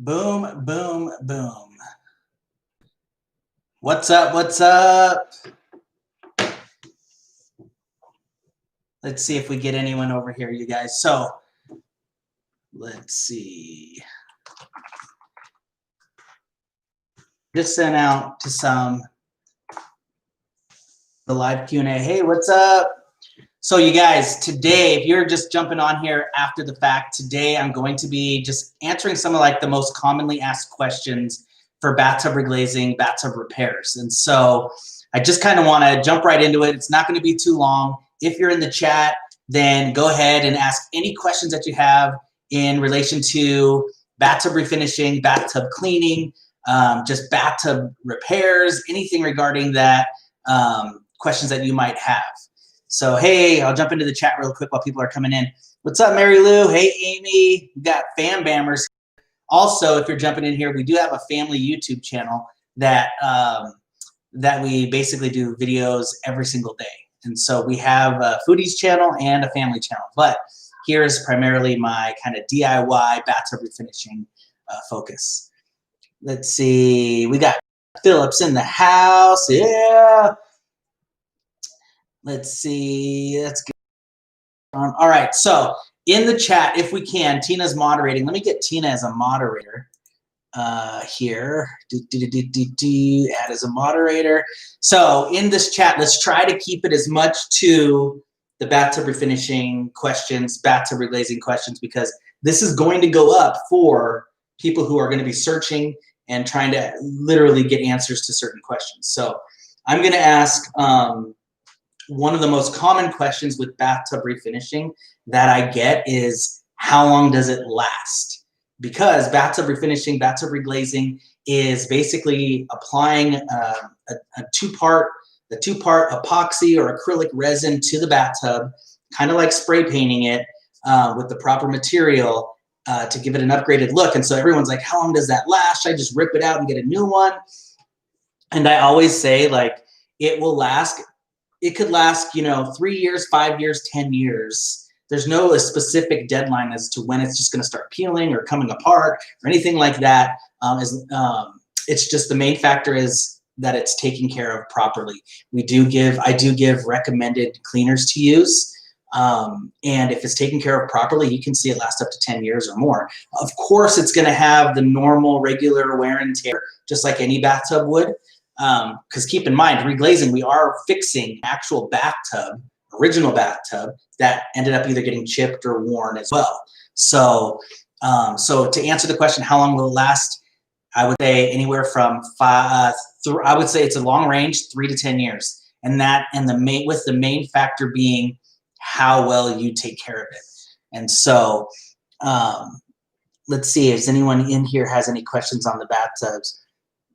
Boom, boom, boom. What's up? What's up? Let's see if we get anyone over here, you guys. So, let's see. Just sent out to the live Q&A. Hey, what's up? So you guys, today, if you're just jumping on here after the fact, today I'm going to be just answering some of like the most commonly asked questions for bathtub reglazing, bathtub repairs. And so I just kind of want to jump right into it. It's not going to be too long. If you're in the chat, then go ahead and ask any questions that you have in relation to bathtub refinishing, bathtub cleaning, just bathtub repairs, anything regarding that, questions that you might have. So, hey, I'll jump into the chat real quick while people are coming in. What's up, Mary Lou? Hey, Amy. We got Fam Bammers. Also, if you're jumping in here, we do have a family YouTube channel that that we basically do videos every single day. And so we have a foodies channel and a family channel. But here's primarily my kind of DIY bathtub refinishing focus. Let's see. We got Phillips in the house. Yeah. Let's see. That's good. All right. So in the chat, if we can, Tina's moderating. Let me get Tina as a moderator here. Add as a moderator. So in this chat, let's try to keep it as much to the bathtub refinishing questions, bathtub reglazing questions, because this is going to go up for people who are going to be searching and trying to literally get answers to certain questions. So I'm going to ask one of the most common questions with bathtub refinishing that I get is, how long does it last? Because bathtub refinishing, bathtub reglazing is basically applying a two-part epoxy or acrylic resin to the bathtub, kind of like spray painting it with the proper material to give it an upgraded look. And so everyone's like, how long does that last? Should I just rip it out and get a new one? And I always say, like, it will last. It could last, 3 years, 5 years, 10 years. There's no specific deadline as to when it's just going to start peeling or coming apart or anything like that. It's just the main factor is that it's taken care of properly. I do give recommended cleaners to use. And if it's taken care of properly, you can see it last up to 10 years or more. Of course, it's going to have the normal, regular wear and tear, just like any bathtub would. Because keep in mind, reglazing, we are fixing actual bathtub, original bathtub, that ended up either getting chipped or worn as well. So, so to answer the question, how long will it last? I would say anywhere from I would say it's a long range, 3 to 10 years, and with the main factor being how well you take care of it. And so, let's see if anyone in here has any questions on the bathtubs.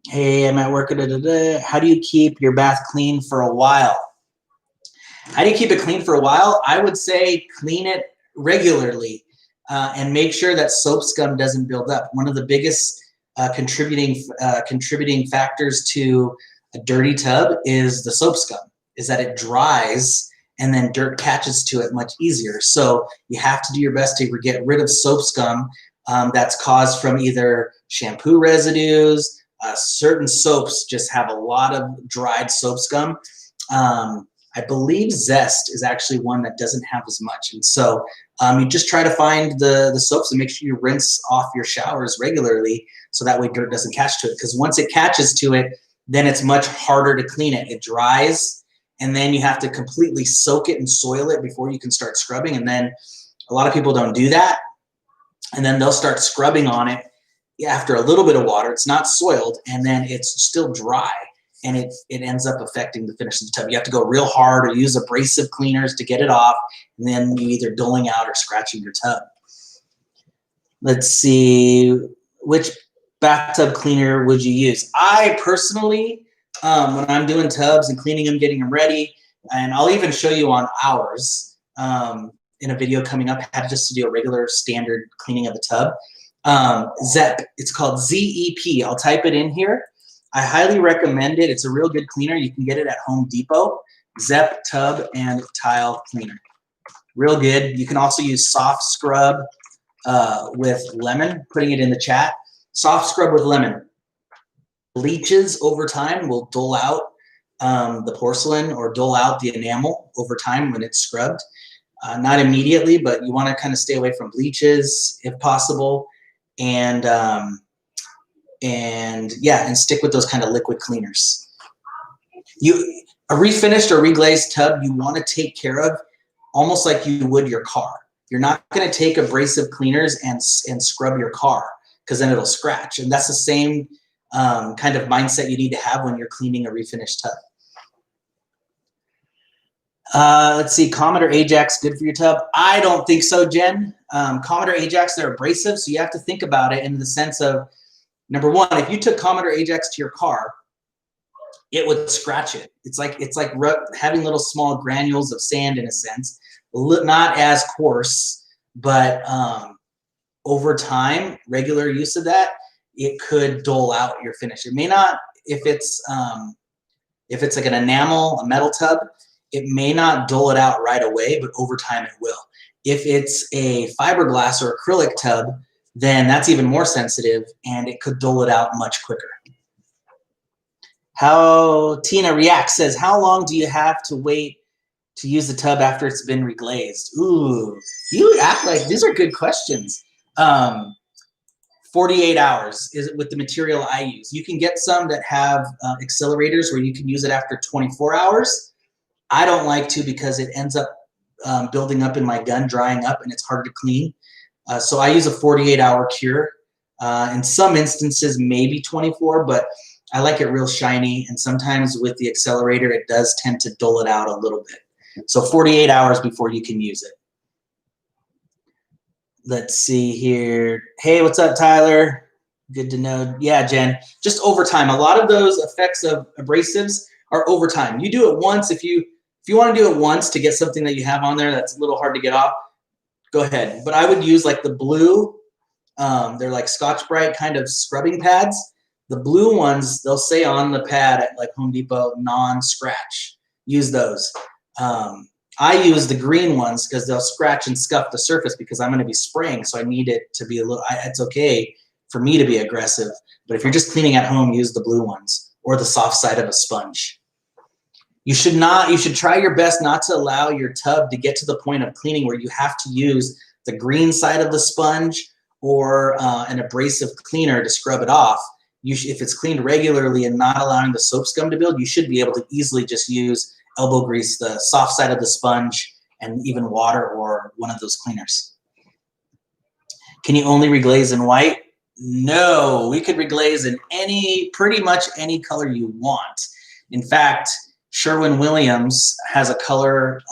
Hey, I'm at work. How do you keep your bath clean for a while? How do you keep it clean for a while? I would say clean it regularly and make sure that soap scum doesn't build up. One of the biggest contributing factors to a dirty tub is the soap scum, is that it dries and then dirt catches to it much easier. So you have to do your best to get rid of soap scum that's caused from either shampoo residues. Certain soaps just have a lot of dried soap scum. I believe Zest is actually one that doesn't have as much. And so you just try to find the soaps and make sure you rinse off your showers regularly so that way dirt doesn't catch to it. Because once it catches to it, then it's much harder to clean it. It dries, and then you have to completely soak it and soil it before you can start scrubbing. And then a lot of people don't do that. And then they'll start scrubbing on it after a little bit of water. It's not soiled, and then it's still dry, and it ends up affecting the finish of the tub. You have to go real hard or use abrasive cleaners to get it off, and then you either doling out or scratching your tub. Let's see, which bathtub cleaner would you use? I personally, when I'm doing tubs and cleaning them, getting them ready, and I'll even show you on ours in a video coming up how to just do a regular standard cleaning of the tub. ZEP, it's called ZEP. I'll type it in here. I highly recommend it. It's a real good cleaner. You can get it at Home Depot. ZEP Tub and Tile Cleaner. Real good. You can also use soft scrub with lemon, putting it in the chat. soft scrub with lemon. Bleaches over time will dull out the porcelain or dull out the enamel over time when it's scrubbed. Not immediately, but you want to kind of stay away from bleaches if possible, and stick with those kind of liquid cleaners. A refinished or reglazed tub you want to take care of almost like you would your car. You're not going to take abrasive cleaners and scrub your car because then it'll scratch, and that's the same kind of mindset you need to have when you're cleaning a refinished tub. Let's see, Comet or Ajax good for your tub? I don't think so, Jen. Comet or Ajax, they're abrasive, so you have to think about it in the sense of, number one, if you took Comet or Ajax to your car, it would scratch it. It's like having little small granules of sand in a sense, not as coarse, but over time, regular use of that, it could dull out your finish. It may not, if it's like an enamel, a metal tub, it may not dull it out right away, but over time it will. If it's a fiberglass or acrylic tub, then that's even more sensitive and it could dull it out much quicker. How Tina reacts says, how long do you have to wait to use the tub after it's been reglazed? Ooh, you act like these are good questions. 48 hours is with the material I use. You can get some that have accelerators where you can use it after 24 hours. I don't like to because it ends up building up in my gun, drying up, and it's hard to clean. So I use a 48-hour cure. In some instances, maybe 24, but I like it real shiny. And sometimes with the accelerator, it does tend to dull it out a little bit. So 48 hours before you can use it. Let's see here. Hey, what's up, Tyler? Good to know. Yeah, Jen, just over time. A lot of those effects of abrasives are over time. You do it once. If you want to do it once to get something that you have on there that's a little hard to get off, go ahead. But I would use like the blue, they're like Scotch-Brite kind of scrubbing pads. The blue ones, they'll say on the pad at like Home Depot, non-scratch. Use those. I use the green ones because they'll scratch and scuff the surface because I'm going to be spraying, so I need it to be a little, it's okay for me to be aggressive. But if you're just cleaning at home, use the blue ones or the soft side of a sponge. You should try your best not to allow your tub to get to the point of cleaning where you have to use the green side of the sponge or an abrasive cleaner to scrub it off. If it's cleaned regularly and not allowing the soap scum to build, you should be able to easily just use elbow grease, the soft side of the sponge, and even water or one of those cleaners. Can you only reglaze in white? No, we could reglaze in pretty much any color you want. In fact, Sherwin-Williams has a color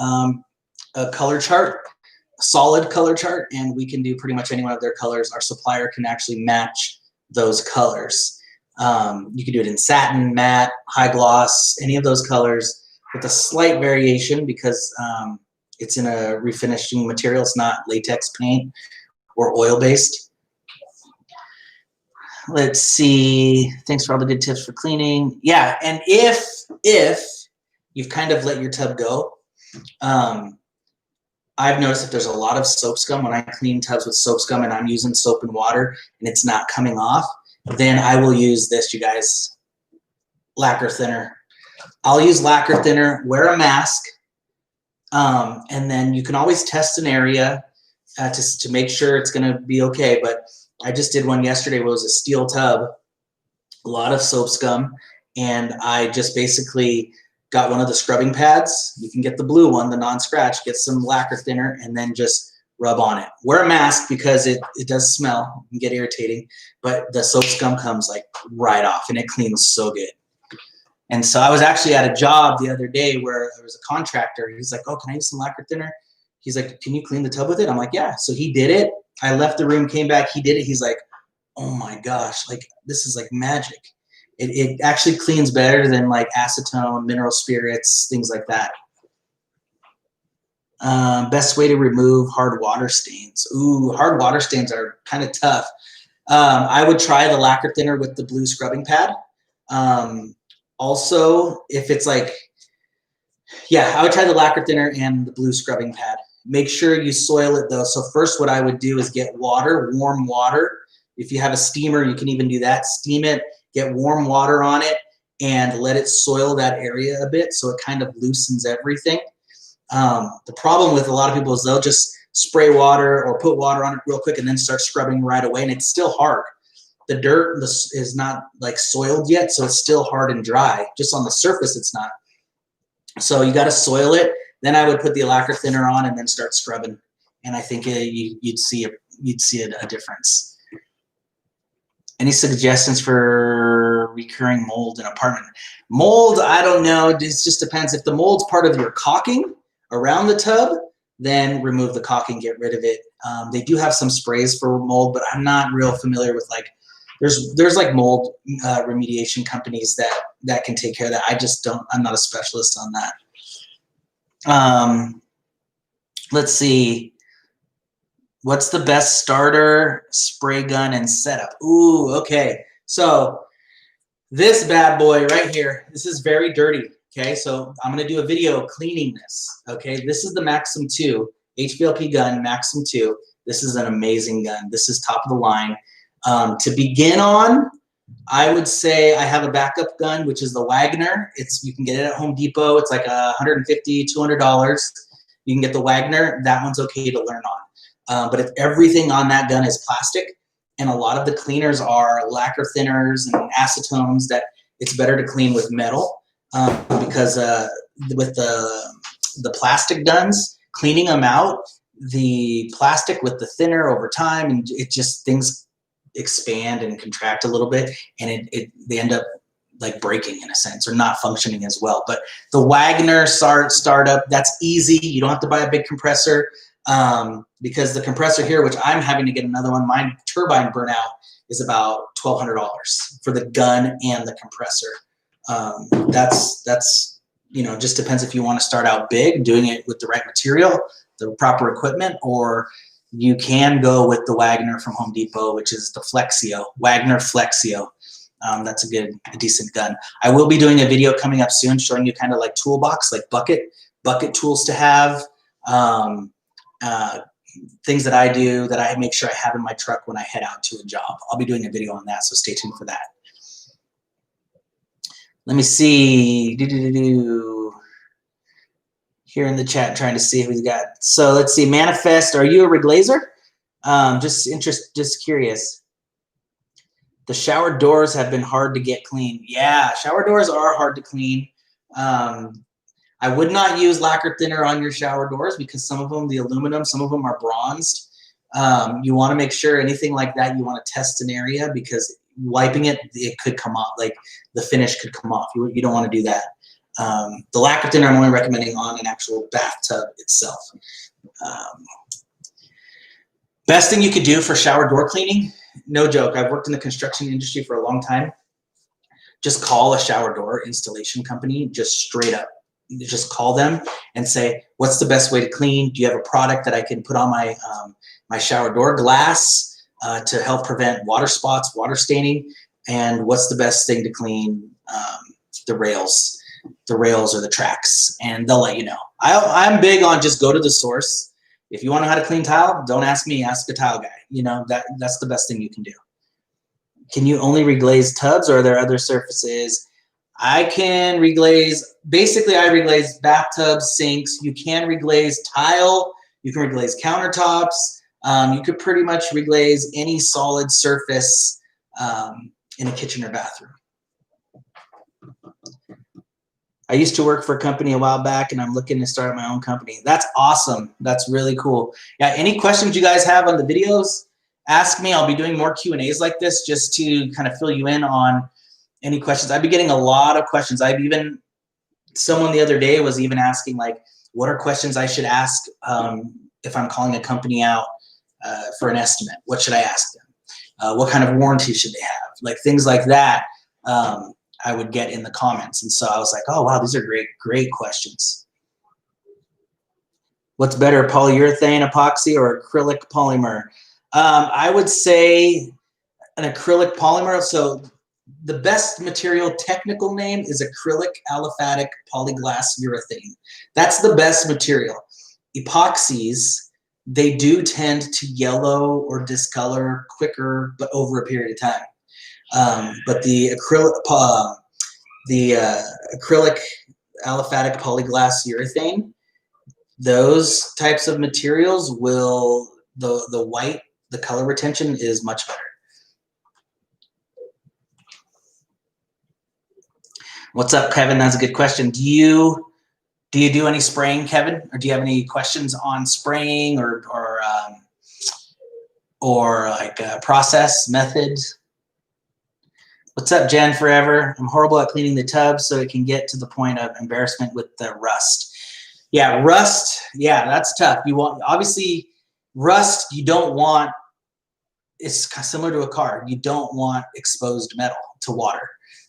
chart, a solid color chart, and we can do pretty much any one of their colors. Our supplier can actually match those colors. You can do it in satin, matte, high gloss, any of those colors with a slight variation because it's in a refinishing material. It's not latex paint or oil-based. Let's see. Thanks for all the good tips for cleaning. Yeah, and if you've kind of let your tub go, I've noticed if there's a lot of soap scum, when I clean tubs with soap scum and I'm using soap and water and it's not coming off, then I will use this, you guys, lacquer thinner. I'll use lacquer thinner, wear a mask, and then you can always test an area to make sure it's going to be okay. But I just did one yesterday where it was a steel tub, a lot of soap scum, and I just basically got one of the scrubbing pads. You can get the blue one, the non-scratch, get some lacquer thinner, and then just rub on it. Wear a mask because it does smell and get irritating, but the soap scum comes like right off and it cleans so good. And so I was actually at a job the other day where there was a contractor. He's like, oh, can I use some lacquer thinner? He's like, can you clean the tub with it? I'm like, yeah. So he did it. I left the room, came back, he did it. He's like, oh my gosh, like this is like magic. It actually cleans better than like acetone, mineral spirits, things like that. Best way to remove hard water stains. Ooh, hard water stains are kind of tough. I would try the lacquer thinner with the blue scrubbing pad. Also, if it's like, yeah, I would try the lacquer thinner and the blue scrubbing pad. Make sure you soil it though. So first what I would do is get water, warm water, If you have a steamer, you can even do that. Steam it, get warm water on it, and let it soil that area a bit so it kind of loosens everything. The problem with a lot of people is they'll just spray water or put water on it real quick and then start scrubbing right away, and it's still hard. The dirt is not like soiled yet, so it's still hard and dry. Just on the surface, it's not. So you got to soil it. Then I would put the lacquer thinner on and then start scrubbing, and I think you'd see a difference. Any suggestions for recurring mold in apartment? Mold, I don't know. It just depends. If the mold's part of your caulking around the tub, then remove the caulking, get rid of it. They do have some sprays for mold, but I'm not real familiar with like, there's like mold remediation companies that can take care of that. I just don't, I'm not a specialist on that. Let's see. What's the best starter, spray gun, and setup? Ooh, okay. So this bad boy right here, this is very dirty. Okay, so I'm gonna do a video cleaning this. Okay, this is the Maxim 2 HVLP gun, Maxim 2. This is an amazing gun. This is top of the line. To begin on, I would say I have a backup gun, which is the Wagner. You can get it at Home Depot. It's like $150, $200. You can get the Wagner. That one's okay to learn on. But if everything on that gun is plastic, and a lot of the cleaners are lacquer thinners and acetones, that it's better to clean with metal because with the plastic guns, cleaning them out, the plastic with the thinner over time, and it just things expand and contract a little bit, and they end up like breaking in a sense or not functioning as well. But the Wagner startup, that's easy. You don't have to buy a big compressor because the compressor here, which I'm having to get another one, my turbine burnout is about $1,200 for the gun and the compressor. That's you know, just depends if you want to start out big, doing it with the right material, the proper equipment, or you can go with the Wagner from Home Depot, which is the Flexio, Wagner Flexio. That's a decent gun. I will be doing a video coming up soon showing you kind of like toolbox, like bucket tools to have, things that I do that I make sure I have in my truck when I head out to a job. I'll be doing a video on that, so stay tuned for that. Let me see. Here in the chat, trying to see who we got. So let's see. Manifest. Are you a reglazer? Just curious. The shower doors have been hard to get clean. Yeah, shower doors are hard to clean. I would not use lacquer thinner on your shower doors because some of them, the aluminum, some of them are bronzed. You want to make sure anything like that, you want to test an area because wiping it, it could come off. Like the finish could come off. You don't want to do that. The lacquer thinner I'm only recommending on an actual bathtub itself. Best thing you could do for shower door cleaning, no joke, I've worked in the construction industry for a long time. Just call a shower door installation company, just straight up. Just call them and say, what's the best way to clean? Do you have a product that I can put on my, my shower door glass to help prevent water spots, water staining? And what's the best thing to clean the rails or the tracks? And they'll let you know. I'm big on just go to the source. If you want to know how to clean tile, don't ask me, ask a tile guy. You know, that's the best thing you can do. Can you only reglaze tubs, or are there other surfaces? I can reglaze, basically I reglaze bathtubs, sinks. You can reglaze tile. You can reglaze countertops. You could pretty much reglaze any solid surface in a kitchen or bathroom. I used to work for a company a while back, and I'm looking to start my own company. That's awesome. That's really cool. Yeah, any questions you guys have on the videos, ask me. I'll be doing more Q&As like this just to kind of fill you in on any questions. I've been getting a lot of questions. Someone the other day was even asking, like, what are questions I should ask if I'm calling a company out for an estimate? What should I ask them? What kind of warranty should they have? Like things like that. I would get in the comments. And so I was like, oh, wow, these are great questions. What's better, polyurethane, epoxy, or acrylic polymer? I would say an acrylic polymer. So the best material technical name is acrylic aliphatic polyglass urethane. That's the best material. Epoxies they do tend to yellow or discolor quicker, but over a period of time. But the acrylic aliphatic polyglass urethane, those types of materials will, the white, the color retention is much better. What's up, Kevin? That's a good question. Do you do any spraying, Kevin, or do you have any questions on spraying or like process method? What's up, Jen Forever? I'm horrible at cleaning the tubs, so it can get to the point of embarrassment with the rust. Yeah, rust. Yeah, that's tough. You want, obviously, rust. You don't want. It's similar to a car. You don't want exposed metal to water,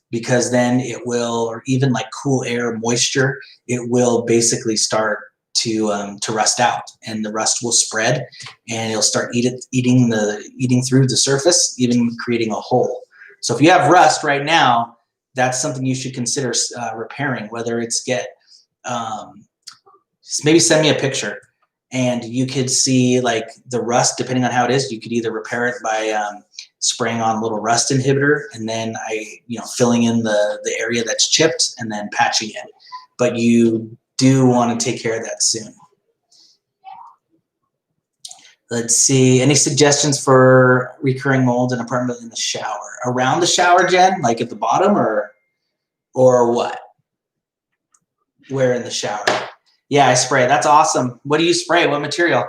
because then it will, or even like cool air, moisture, it will basically start to rust out, and the rust will spread, and it'll start eating through the surface, even creating a hole. So if you have rust right now, that's something you should consider repairing. Whether it's maybe send me a picture, and you could see like the rust, depending on how it is. You could either repair it by spraying on a little rust inhibitor, and then filling in the area that's chipped, and then patching it. But you do want to take care of that soon. Let's see, any suggestions for recurring mold in an apartment in the shower? Around the shower, Jen? Like at the bottom, or what? Where in the shower? Yeah, I spray. That's awesome. What do you spray? What material?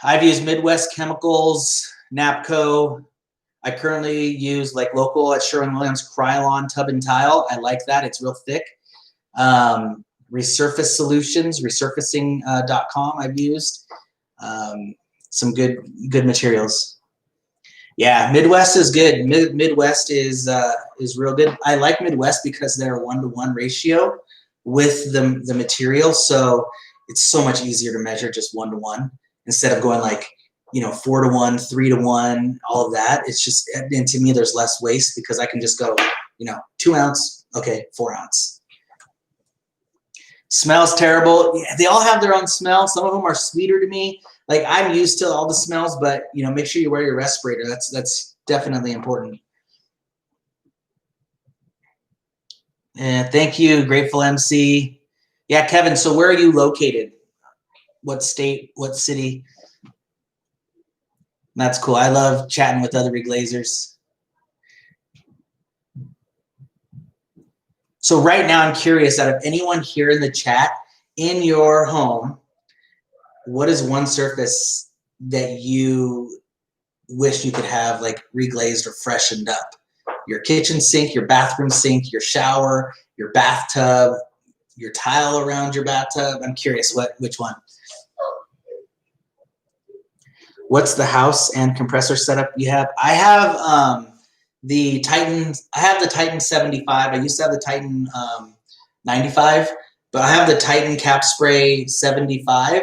I've used Midwest Chemicals, Napco. I currently use like local at Sherwin-Williams Krylon Tub and Tile. I like that. It's real thick. Resurface Solutions, resurfacing.com I've used. Some good materials. Yeah, Midwest is good. Midwest is real good. I like Midwest because they're a 1-to-1 ratio with the material, so it's so much easier to measure just 1-to-1 instead of going like 4-to-1, 3-to-1, all of that. It's just, and to me there's less waste because I can just go 2 ounce, okay, 4 ounce. Smells terrible. Yeah, they all have their own smell. Some of them are sweeter to me. Like, I'm used to all the smells, but make sure you wear your respirator. That's definitely important. Thank you, Grateful MC. Yeah, Kevin, so where are you located? What state, what city? That's cool. I love chatting with other reglazers. So right now I'm curious, out of anyone here in the chat, in your home, what is one surface that you wish you could have like reglazed or freshened up? Your kitchen sink, your bathroom sink, your shower, your bathtub, your tile around your bathtub. I'm curious which one. What's the house and compressor setup you have? I have the Titan. I have the Titan 75. I used to have the Titan 95, but I have the Titan Cap Spray 75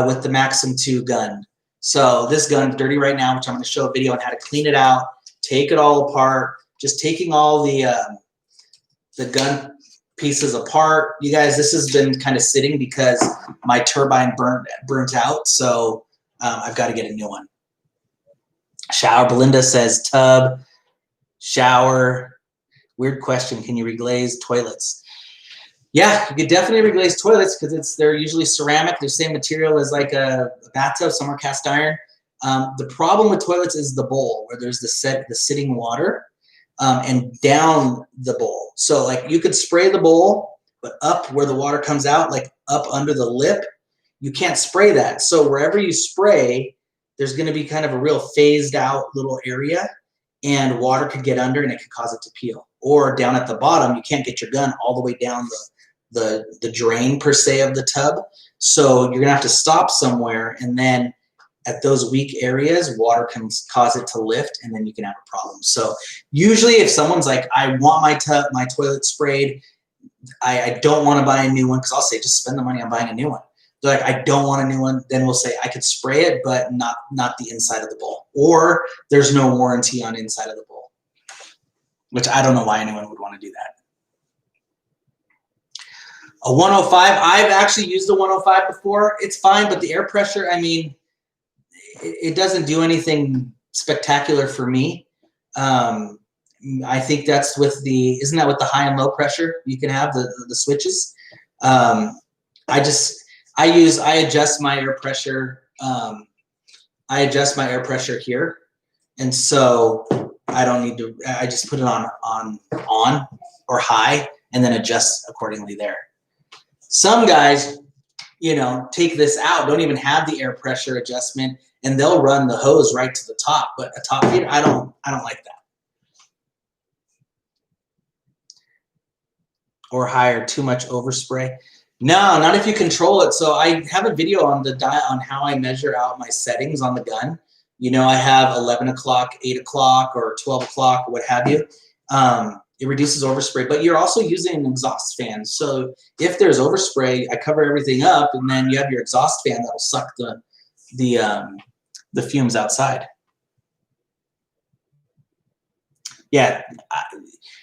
with the Maxim 2 gun. So this gun's dirty right now, which I'm going to show a video on how to clean it out, take it all apart, just taking all the gun pieces apart. You guys, this has been kind of sitting because my turbine burnt out, so I've got to get a new one. Shower. Belinda says tub, shower. Weird question. Can you reglaze toilets? Yeah, you could definitely reglaze toilets because they're usually ceramic. They're the same material as like a bathtub. Some are cast iron. The problem with toilets is the bowl, where there's the sitting water and down the bowl. So like you could spray the bowl, but up where the water comes out, like up under the lip, you can't spray that. So wherever you spray, there's going to be kind of a real phased out little area, and water could get under and it could cause it to peel. Or down at the bottom, you can't get your gun all the way down the drain per se of the tub. So you're gonna have to stop somewhere, and then at those weak areas, water can cause it to lift, and then you can have a problem. So usually if someone's like, I want my toilet sprayed, I don't want to buy a new one, because I'll say just spend the money on buying a new one. They're like, I don't want a new one. Then we'll say I could spray it, but not the inside of the bowl, or there's no warranty on inside of the bowl, which I don't know why anyone would want to do that. A 105, I've actually used a 105 before. It's fine, but the air pressure, I mean, it doesn't do anything spectacular for me. I think that's with the, isn't that with the high and low pressure you can have, the switches? I adjust my air pressure. I adjust my air pressure here. And so I don't need to, I just put it on or high and then adjust accordingly there. Some guys, you know, take this out, don't even have the air pressure adjustment, and they'll run the hose right to the top. But a top feeder, I don't like that. Or higher, too much overspray. No, not if you control it. So I have a video on on how I measure out my settings on the gun. You know, I have 11 o'clock, 8 o'clock, or 12 o'clock, or what have you. It reduces overspray, but you're also using an exhaust fan. So if there's overspray, I cover everything up, and then you have your exhaust fan that'll suck the fumes outside. Yeah,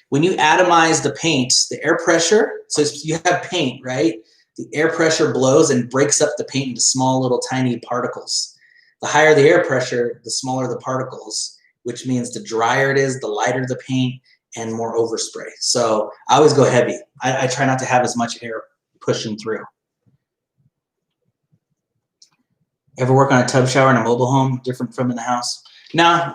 when you atomize the paint, the air pressure, so you have paint, right? The air pressure blows and breaks up the paint into small little tiny particles. The higher the air pressure, the smaller the particles, which means the drier it is, the lighter the paint, and more overspray. So I always go heavy. I try not to have as much air pushing through. Ever work on a tub shower in a mobile home, different from in the house? No,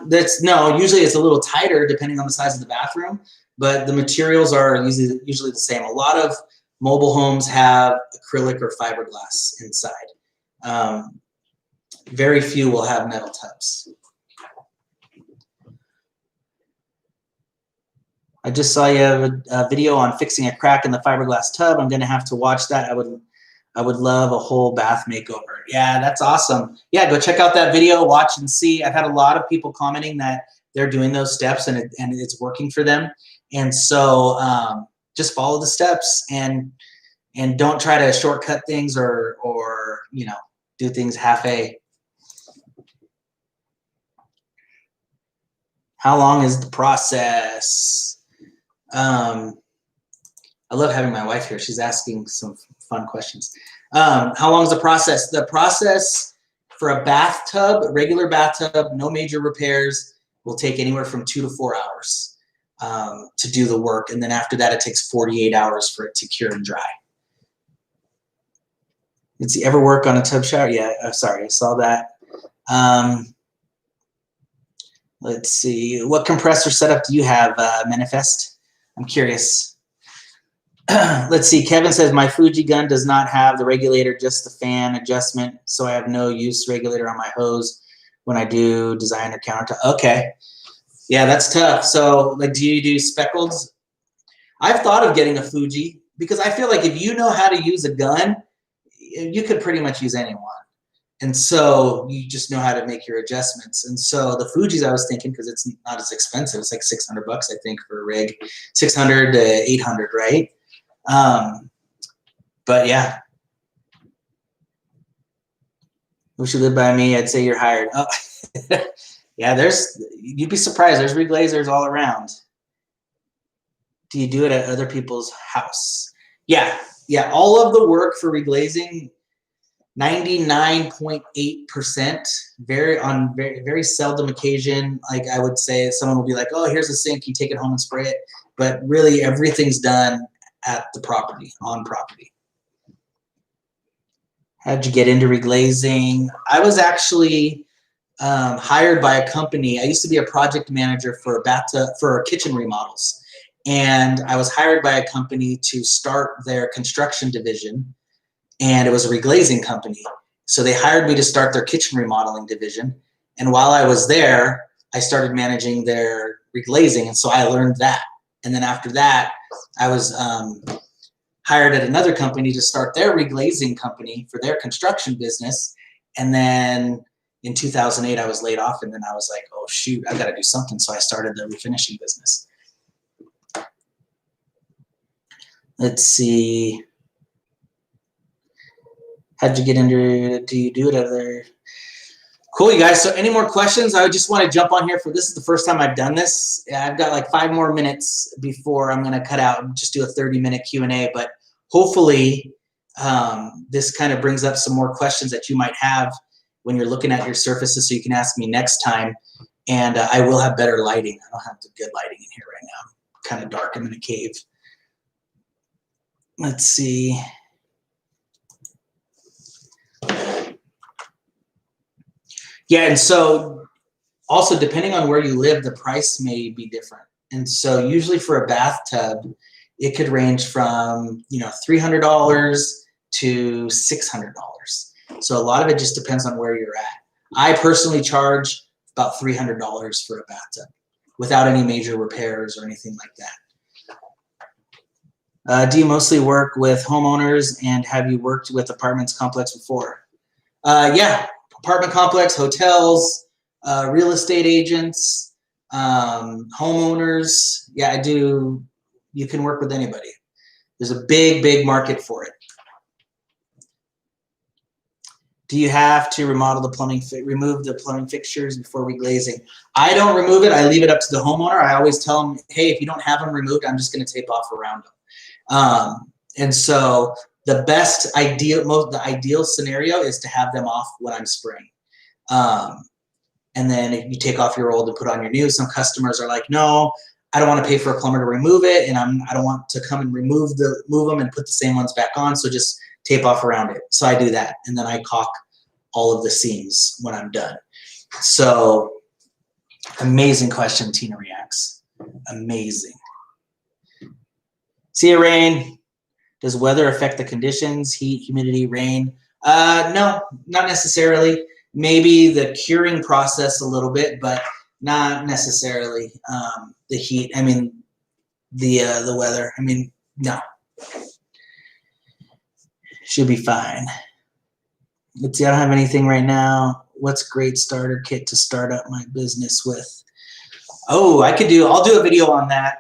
usually it's a little tighter depending on the size of the bathroom, but the materials are usually the same. A lot of mobile homes have acrylic or fiberglass inside. Very few will have metal tubs. I just saw you have a video on fixing a crack in the fiberglass tub. I'm gonna have to watch that. I would love a whole bath makeover. Yeah, that's awesome. Yeah, go check out that video, watch and see. I've had a lot of people commenting that they're doing those steps and it's working for them. And so just follow the steps and don't try to shortcut things or you know, do things half-a. How long is the process? I love having my wife here. She's asking some fun questions. How long is the process? The process for a bathtub, regular bathtub, no major repairs, will take anywhere from 2 to 4 hours to do the work. And then after that, it takes 48 hours for it to cure and dry. Did you ever work on a tub shower? Yeah, sorry, I saw that. Let's see. What compressor setup do you have, Manifest? I'm curious. Let's see. Kevin says, my Fuji gun does not have the regulator, just the fan adjustment, so I have no use regulator on my hose when I do design or countertop. Okay. Yeah, that's tough. So, like, do you do speckled? I've thought of getting a Fuji because I feel like if you know how to use a gun, you could pretty much use anyone. And so you just know how to make your adjustments. And so the Fuji's I was thinking, because it's not as expensive, it's like $600 I think for a rig, 600 to 800, right? But yeah. Wish you lived by me, I'd say you're hired. Oh. Yeah, you'd be surprised, there's reglazers all around. Do you do it at other people's house? Yeah, all of the work for reglazing, 99.8%, very seldom occasion, like I would say someone will be like, oh, here's a sink, you take it home and spray it. But really everything's done at the property, on property. How'd you get into reglazing? I was actually hired by a company. I used to be a project manager for kitchen remodels. And I was hired by a company to start their construction division. And it was a reglazing company. So they hired me to start their kitchen remodeling division. And while I was there, I started managing their reglazing. And so I learned that. And then after that, I was hired at another company to start their reglazing company for their construction business. And then in 2008, I was laid off. And then I was like, oh, shoot, I got to do something. So I started the refinishing business. Let's see. How'd you get into, do you do it other? Cool, you guys. So any more questions? I just want to jump on here this is the first time I've done this. I've got like 5 more minutes before I'm going to cut out and just do a 30-minute Q&A, but hopefully this kind of brings up some more questions that you might have when you're looking at your surfaces, so you can ask me next time. And I will have better lighting. I don't have the good lighting in here right now. Kind of dark. I'm in a cave. Let's see. Yeah, and so also depending on where you live, the price may be different. And so usually for a bathtub, it could range from, you know, $300 to $600. So a lot of it just depends on where you're at. I personally charge about $300 for a bathtub without any major repairs or anything like that. Do you mostly work with homeowners, and have you worked with apartments complex before? Yeah, apartment complex, hotels, real estate agents, homeowners. Yeah, I do. You can work with anybody. There's a big, big market for it. Do you have to remove the plumbing fixtures before reglazing? I don't remove it. I leave it up to the homeowner. I always tell them, hey, if you don't have them removed, I'm just going to tape off around them. And so the ideal scenario is to have them off when I'm spraying. And then if you take off your old and put on your new, some customers are like, no, I don't want to pay for a plumber to remove it, and I don't want to come and move them and put the same ones back on, so just tape off around it. So I do that, and then I caulk all of the seams when I'm done. So amazing question, Tina Reacts. Amazing. See you, Rain. Does weather affect the conditions, heat, humidity, rain? No, not necessarily. Maybe the curing process a little bit, but not necessarily the heat. I mean, the weather. I mean, no. Should be fine. Let's see, I don't have anything right now. What's great starter kit to start up my business with? Oh, I'll do a video on that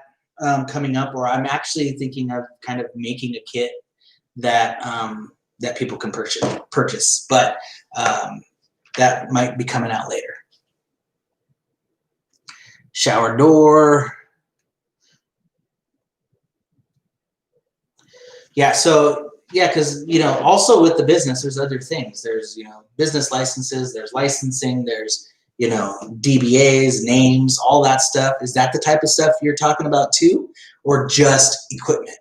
coming up, or I'm actually thinking of kind of making a kit that that people can purchase, but that might be coming out later. Shower door. Yeah, so yeah, because, you know, also with the business, there's other things. There's, you know, business licenses, there's licensing, there's, you know, DBAs, names, all that stuff. Is that the type of stuff you're talking about too, or just equipment?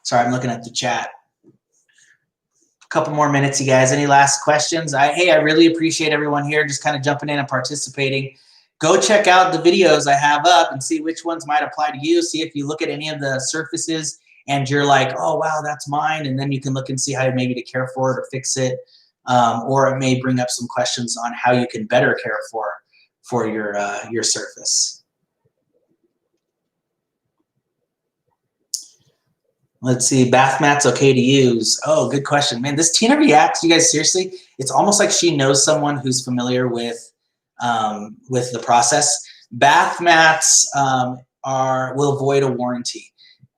Sorry, I'm looking at the chat. A couple more minutes, you guys. Any last questions? Hey, I really appreciate everyone here just kind of jumping in and participating. Go check out the videos I have up and see which ones might apply to you. See if you look at any of the surfaces and you're like, oh, wow, that's mine. And then you can look and see how maybe to care for it or fix it. Or it may bring up some questions on how you can better care for your surface. Let's see, bath mats okay to use? Oh, good question. Man, this Tina Reacts, you guys, seriously, it's almost like she knows someone who's familiar with the process. Bath mats will void a warranty.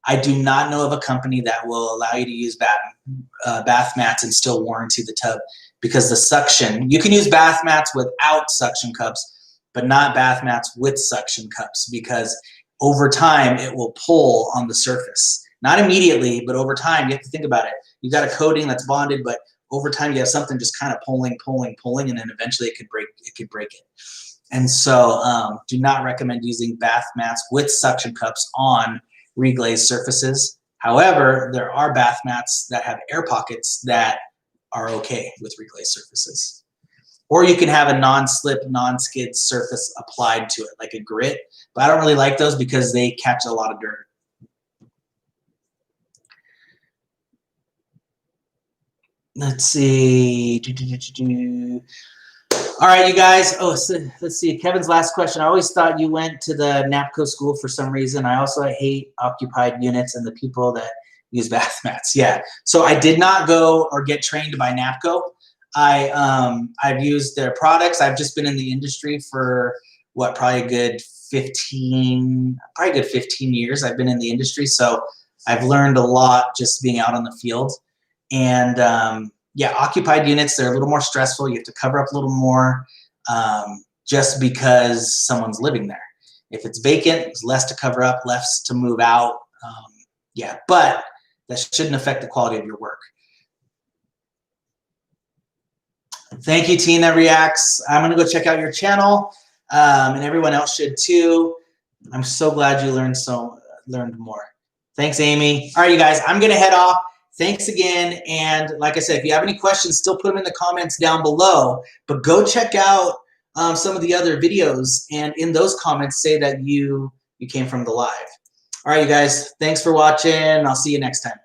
I do not know of a company that will allow you to use bath mats and still warranty the tub, because the suction, you can use bath mats without suction cups, but not bath mats with suction cups, because over time it will pull on the surface. Not immediately, but over time, you have to think about it. You've got a coating that's bonded, but over time you have something just kind of pulling, and then eventually it could break it. And so do not recommend using bath mats with suction cups on reglazed surfaces. However, there are bath mats that have air pockets that are okay with reglazed surfaces. Or you can have a non-slip, non-skid surface applied to it, like a grit. But I don't really like those because they catch a lot of dirt. Let's see. All right, you guys. Oh, so let's see. Kevin's last question. I always thought you went to the NAPCO school for some reason. I also hate occupied units and the people that use bath mats. Yeah. So I did not go or get trained by NAPCO. I've used their products. I've just been in the industry for what, probably a good 15 years. I've been in the industry, so I've learned a lot just being out on the field. And yeah, occupied units, they're a little more stressful. You have to cover up a little more just because someone's living there. If it's vacant, there's less to cover up, less to move out. Yeah, but that shouldn't affect the quality of your work. Thank you, Tina Reacts. I'm gonna go check out your channel, and everyone else should too. I'm so glad you learned more. Thanks, Amy. All right, you guys, I'm gonna head off. Thanks again, and like I said, if you have any questions, still put them in the comments down below, but go check out some of the other videos, and in those comments, say that you came from the live. All right, you guys, thanks for watching. I'll see you next time.